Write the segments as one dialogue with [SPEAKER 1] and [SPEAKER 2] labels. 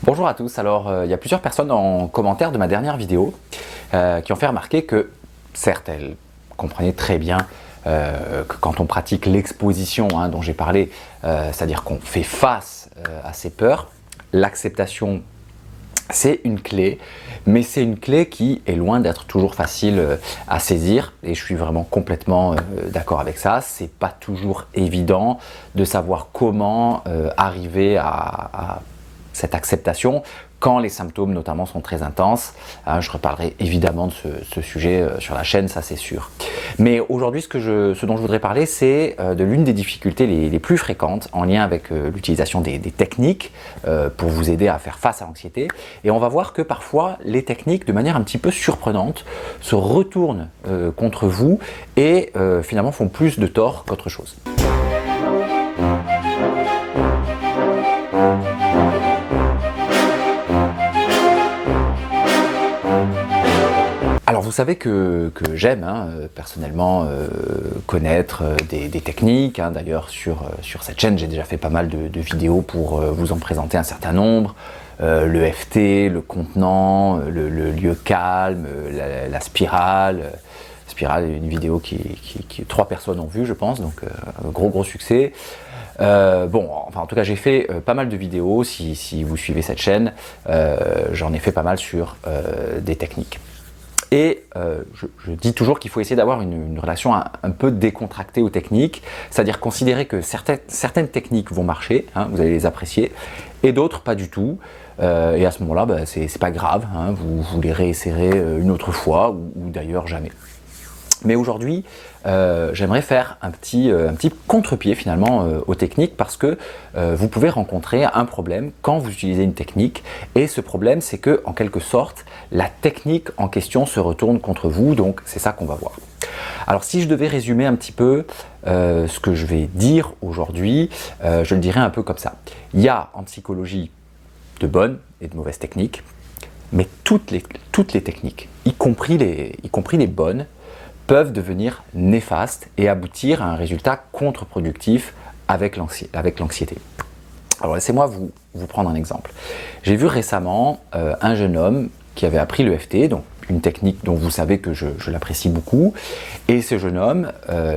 [SPEAKER 1] Bonjour à tous, alors il y a plusieurs personnes en commentaire de ma dernière vidéo qui ont fait remarquer que, certes, elles comprenaient très bien que quand on pratique l'exposition dont j'ai parlé, c'est-à-dire qu'on fait face à ses peurs, l'acceptation c'est une clé, mais c'est une clé qui est loin d'être toujours facile à saisir et je suis vraiment complètement d'accord avec ça. C'est pas toujours évident de savoir comment arriver à cette acceptation quand les symptômes notamment sont très intenses. Je reparlerai évidemment de ce sujet sur la chaîne, ça c'est sûr. Mais aujourd'hui ce dont je voudrais parler, c'est de l'une des difficultés les plus fréquentes en lien avec l'utilisation des techniques pour vous aider à faire face à l'anxiété. Et on va voir que parfois les techniques, de manière un petit peu surprenante, se retournent contre vous et finalement font plus de tort qu'autre chose. Alors vous savez que j'aime personnellement connaître des techniques. D'ailleurs sur cette chaîne j'ai déjà fait pas mal de vidéos pour vous en présenter un certain nombre. L'EFT, le contenant, le lieu calme, la spirale. Spirale, une vidéo qui 3 personnes ont vu je pense, donc gros succès. En tout cas j'ai fait pas mal de vidéos, si vous suivez cette chaîne, j'en ai fait pas mal sur des techniques. Et je dis toujours qu'il faut essayer d'avoir une relation un peu décontractée aux techniques, c'est-à-dire considérer que certaines techniques vont marcher, vous allez les apprécier, et d'autres pas du tout. Et à ce moment-là, c'est pas grave, vous les réessayerez une autre fois, ou d'ailleurs jamais. Mais aujourd'hui, j'aimerais faire un petit contre-pied finalement aux techniques parce que vous pouvez rencontrer un problème quand vous utilisez une technique et ce problème c'est que en quelque sorte la technique en question se retourne contre vous, donc c'est ça qu'on va voir. Alors si je devais résumer un petit peu ce que je vais dire aujourd'hui, je le dirais un peu comme ça. Il y a en psychologie de bonnes et de mauvaises techniques, mais toutes les techniques, y compris les bonnes, peuvent devenir néfastes et aboutir à un résultat contre-productif avec l'anxiété. Alors laissez-moi vous prendre un exemple. J'ai vu récemment un jeune homme qui avait appris l'EFT, donc une technique dont vous savez que je l'apprécie beaucoup, et ce jeune homme,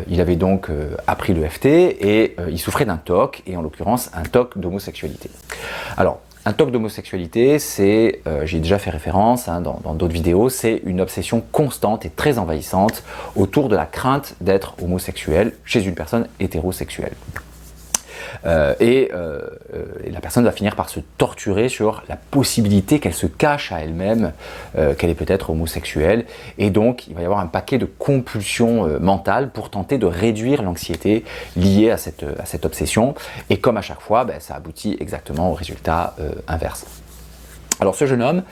[SPEAKER 1] il avait donc appris l'EFT et il souffrait d'un TOC, et en l'occurrence un TOC d'homosexualité. Alors, un TOC d'homosexualité, c'est, j'ai déjà fait référence dans d'autres vidéos, c'est une obsession constante et très envahissante autour de la crainte d'être homosexuel chez une personne hétérosexuelle. La personne va finir par se torturer sur la possibilité qu'elle se cache à elle-même, qu'elle est peut-être homosexuelle, et donc il va y avoir un paquet de compulsions mentales pour tenter de réduire l'anxiété liée à cette obsession, et comme à chaque fois, ça aboutit exactement au résultat inverse. Alors ce jeune homme,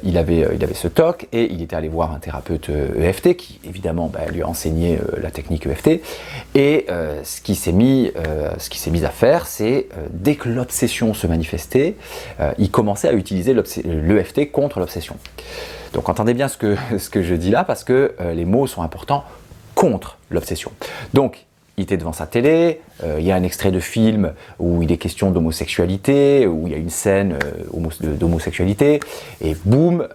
[SPEAKER 1] il avait ce TOC et il était allé voir un thérapeute EFT qui évidemment lui a enseigné la technique EFT, et ce qui s'est mis à faire, c'est dès que l'obsession se manifestait, il commençait à utiliser l'EFT contre l'obsession. Donc entendez bien ce que je dis là, parce que les mots sont importants, contre l'obsession. Donc il était devant sa télé, il y a un extrait de film où il est question d'homosexualité, où il y a une scène d'homosexualité, et boum,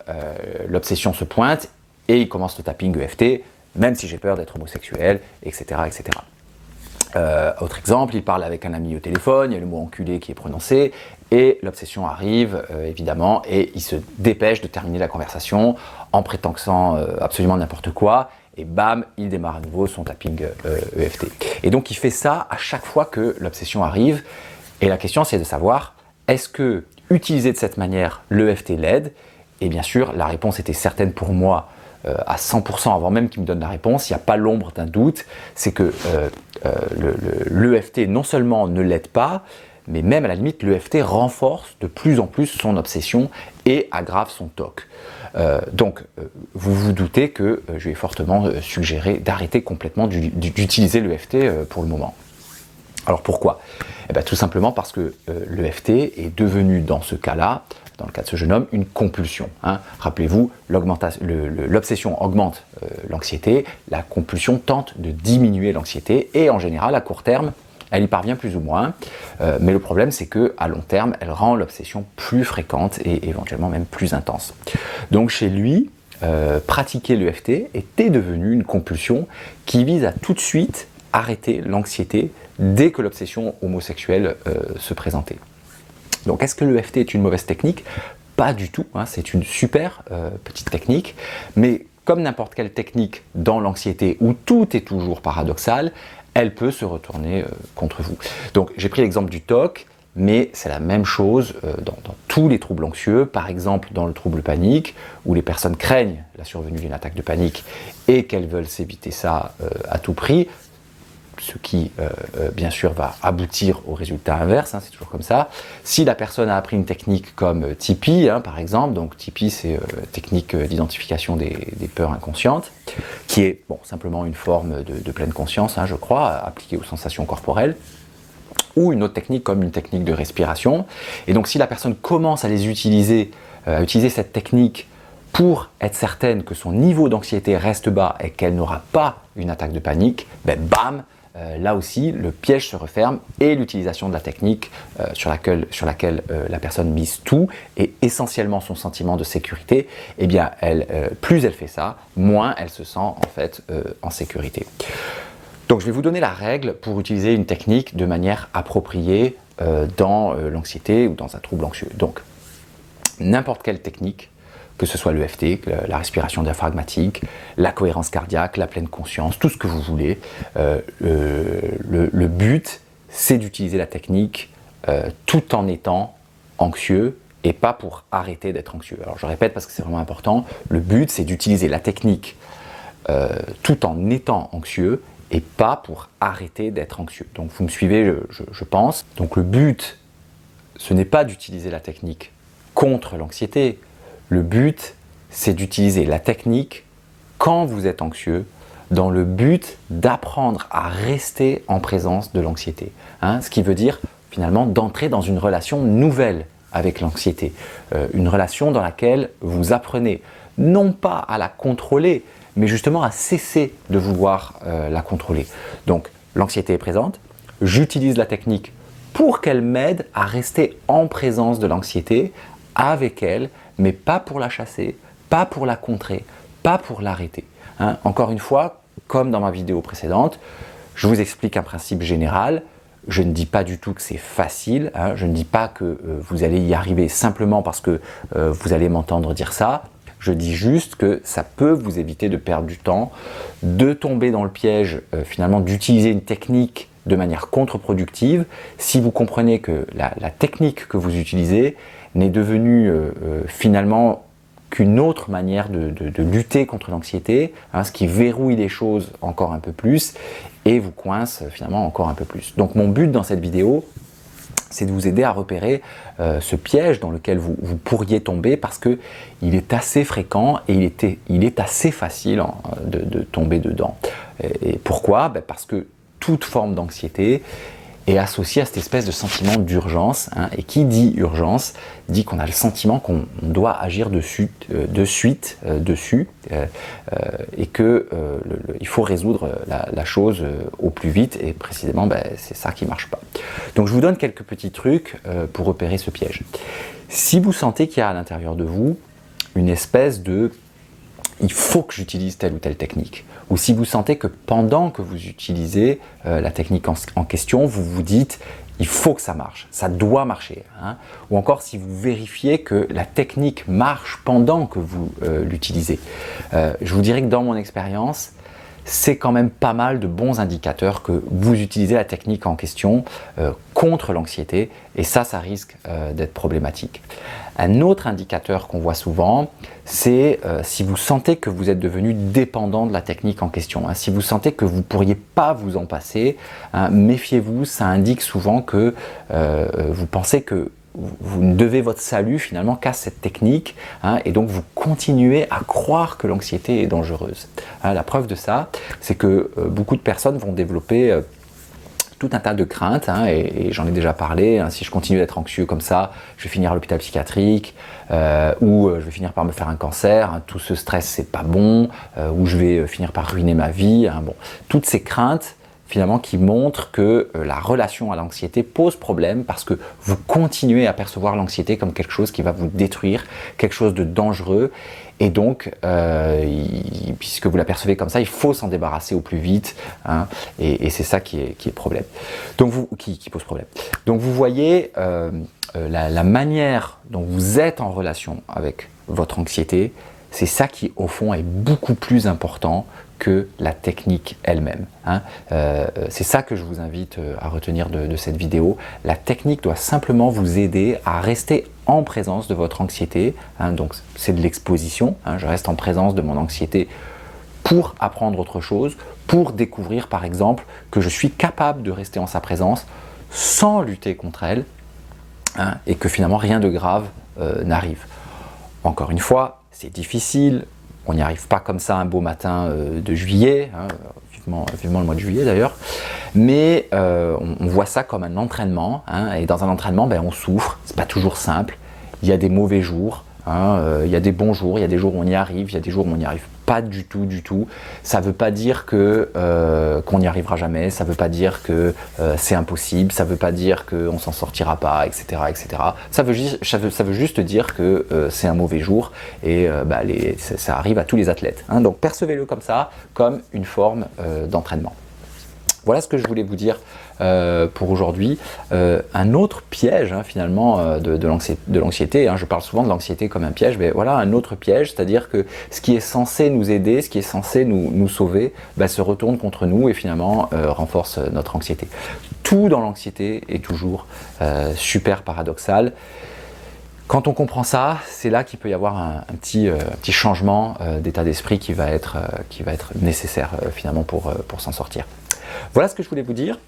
[SPEAKER 1] l'obsession se pointe, et il commence le tapping EFT, même si j'ai peur d'être homosexuel, etc. etc. Autre exemple, il parle avec un ami au téléphone, il y a le mot enculé qui est prononcé, et l'obsession arrive, évidemment, et il se dépêche de terminer la conversation en prétextant absolument n'importe quoi, et bam, il démarre à nouveau son tapping EFT. Et donc il fait ça à chaque fois que l'obsession arrive, et la question c'est de savoir, est-ce que utiliser de cette manière l'EFT l'aide? Et bien sûr, la réponse était certaine pour moi à 100% avant même qu'il me donne la réponse, il n'y a pas l'ombre d'un doute, c'est que l'EFT non seulement ne l'aide pas, mais même à la limite l'EFT renforce de plus en plus son obsession et aggrave son TOC. Donc vous vous doutez que je lui ai fortement suggéré d'arrêter complètement d'utiliser l'EFT pour le moment. Alors pourquoi? Tout simplement parce que l'EFT est devenu dans ce cas-là, dans le cas de ce jeune homme, une compulsion. Rappelez-vous, l'obsession augmente l'anxiété, la compulsion tente de diminuer l'anxiété, et en général, à court terme, Elle y parvient plus ou moins, mais le problème c'est qu'à long terme, elle rend l'obsession plus fréquente et éventuellement même plus intense. Donc chez lui, pratiquer l'EFT était devenu une compulsion qui vise à tout de suite arrêter l'anxiété dès que l'obsession homosexuelle se présentait. Donc est-ce que l'EFT est une mauvaise technique? Pas du tout, hein, c'est une super petite technique, mais comme n'importe quelle technique dans l'anxiété où tout est toujours paradoxal, elle peut se retourner contre vous. Donc j'ai pris l'exemple du TOC, mais c'est la même chose dans tous les troubles anxieux, par exemple dans le trouble panique, où les personnes craignent la survenue d'une attaque de panique et qu'elles veulent s'éviter ça à tout prix, ce qui bien sûr va aboutir au résultat inverse, hein, c'est toujours comme ça. Si la personne a appris une technique comme TIPI, hein, par exemple, donc TIPI c'est technique d'identification des peurs inconscientes, qui est bon, simplement une forme de pleine conscience, hein, je crois, appliquée aux sensations corporelles, ou une autre technique comme une technique de respiration. Et donc si la personne commence à utiliser cette technique pour être certaine que son niveau d'anxiété reste bas et qu'elle n'aura pas une attaque de panique, ben bam, là aussi le piège se referme et l'utilisation de la technique sur laquelle la personne mise tout et essentiellement son sentiment de sécurité, eh bien plus elle fait ça, moins elle se sent en fait en sécurité. Donc je vais vous donner la règle pour utiliser une technique de manière appropriée dans l'anxiété ou dans un trouble anxieux. Donc n'importe quelle technique, que ce soit l'EFT, la respiration diaphragmatique, la cohérence cardiaque, la pleine conscience, tout ce que vous voulez, le but c'est d'utiliser la technique tout en étant anxieux et pas pour arrêter d'être anxieux. Alors je répète parce que c'est vraiment important, le but c'est d'utiliser la technique tout en étant anxieux et pas pour arrêter d'être anxieux. Donc vous me suivez, je pense. Donc le but, ce n'est pas d'utiliser la technique contre l'anxiété. Le but, c'est d'utiliser la technique quand vous êtes anxieux, dans le but d'apprendre à rester en présence de l'anxiété. Hein, ce qui veut dire finalement d'entrer dans une relation nouvelle avec l'anxiété. Une relation dans laquelle vous apprenez non pas à la contrôler, mais justement à cesser de vouloir la contrôler. Donc l'anxiété est présente, j'utilise la technique pour qu'elle m'aide à rester en présence de l'anxiété avec elle, mais pas pour la chasser, pas pour la contrer, pas pour l'arrêter. Hein, encore une fois, comme dans ma vidéo précédente, je vous explique un principe général. Je ne dis pas du tout que c'est facile, hein, je ne dis pas que vous allez y arriver simplement parce que vous allez m'entendre dire ça. Je dis juste que ça peut vous éviter de perdre du temps, de tomber dans le piège finalement d'utiliser une technique de manière contre-productive si vous comprenez que la technique que vous utilisez n'est devenue finalement qu'une autre manière de lutter contre l'anxiété, hein, ce qui verrouille les choses encore un peu plus et vous coince finalement encore un peu plus. Donc mon but dans cette vidéo, c'est de vous aider à repérer ce piège dans lequel vous pourriez tomber parce qu'il est assez fréquent et il est assez facile de tomber dedans. Et pourquoi? Parce que toute forme d'anxiété est associée à cette espèce de sentiment d'urgence. Hein, et qui dit urgence dit qu'on a le sentiment qu'on doit agir dessus, et qu'il faut résoudre la chose au plus vite et précisément c'est ça qui ne marche pas. Donc je vous donne quelques petits trucs pour repérer ce piège. Si vous sentez qu'il y a à l'intérieur de vous une espèce de il faut que j'utilise telle ou telle technique, ou si vous sentez que pendant que vous utilisez la technique en question, vous vous dites il faut que ça marche, ça doit marcher, hein, ou encore si vous vérifiez que la technique marche pendant que vous l'utilisez. Je vous dirais que dans mon expérience, c'est quand même pas mal de bons indicateurs que vous utilisez la technique en question contre l'anxiété, et ça risque d'être problématique. Un autre indicateur qu'on voit souvent, c'est si vous sentez que vous êtes devenu dépendant de la technique en question. Hein, si vous sentez que vous ne pourriez pas vous en passer, hein, méfiez-vous, ça indique souvent que vous pensez que vous ne devez votre salut finalement qu'à cette technique, hein, et donc vous continuez à croire que l'anxiété est dangereuse. Hein, la preuve de ça, c'est que beaucoup de personnes vont développer tout un tas de craintes, hein, et j'en ai déjà parlé, hein, si je continue d'être anxieux comme ça, je vais finir à l'hôpital psychiatrique, ou je vais finir par me faire un cancer, hein, tout ce stress c'est pas bon, ou je vais finir par ruiner ma vie. Hein, bon. Toutes ces craintes finalement qui montrent que la relation à l'anxiété pose problème parce que vous continuez à percevoir l'anxiété comme quelque chose qui va vous détruire, quelque chose de dangereux. Et donc, puisque vous la percevez comme ça, il faut s'en débarrasser au plus vite, hein, et c'est ça qui est problème. Donc qui pose problème. Donc vous voyez la manière dont vous êtes en relation avec votre anxiété, c'est ça qui au fond est beaucoup plus important que la technique elle-même, hein. C'est ça que je vous invite à retenir de cette vidéo. La technique doit simplement vous aider à rester en présence de votre anxiété, hein. Donc c'est de l'exposition, hein. Je reste en présence de mon anxiété pour apprendre autre chose, pour découvrir par exemple que je suis capable de rester en sa présence sans lutter contre elle, hein, et que finalement rien de grave n'arrive. Encore une fois, c'est difficile. On n'y arrive pas comme ça un beau matin de juillet, hein, vivement le mois de juillet d'ailleurs, mais on voit ça comme un entraînement, hein, et dans un entraînement, on souffre, c'est pas toujours simple, il y a des mauvais jours, hein, il y a des bons jours, il y a des jours où on y arrive, il y a des jours où on n'y arrive pas du tout. Ça ne veut pas dire qu'on n'y arrivera jamais, ça ne veut pas dire que c'est impossible, ça ne veut pas dire qu'on ne s'en sortira pas, etc. Ça veut juste dire que c'est un mauvais jour, et ça arrive à tous les athlètes, hein. Donc percevez-le comme ça, comme une forme d'entraînement. Voilà ce que je voulais vous dire pour aujourd'hui. Un autre piège, hein, finalement de l'anxiété, hein, je parle souvent de l'anxiété comme un piège, mais voilà un autre piège, c'est-à-dire que ce qui est censé nous aider, ce qui est censé nous sauver, se retourne contre nous et finalement renforce notre anxiété. Tout dans l'anxiété est toujours super paradoxal. Quand on comprend ça, c'est là qu'il peut y avoir un petit changement d'état d'esprit qui va être nécessaire finalement pour s'en sortir. Voilà ce que je voulais vous dire.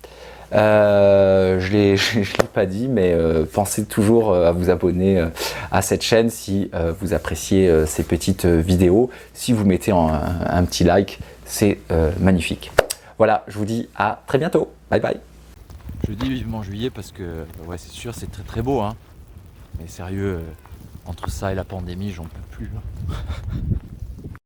[SPEAKER 1] Je ne l'ai pas dit, mais pensez toujours à vous abonner à cette chaîne si vous appréciez ces petites vidéos. Si vous mettez un petit like, c'est magnifique. Voilà, je vous dis à très bientôt. Bye bye.
[SPEAKER 2] Je dis vivement juillet parce que ouais, c'est sûr, c'est très très beau, hein. Mais sérieux, entre ça et la pandémie, j'en peux plus, hein.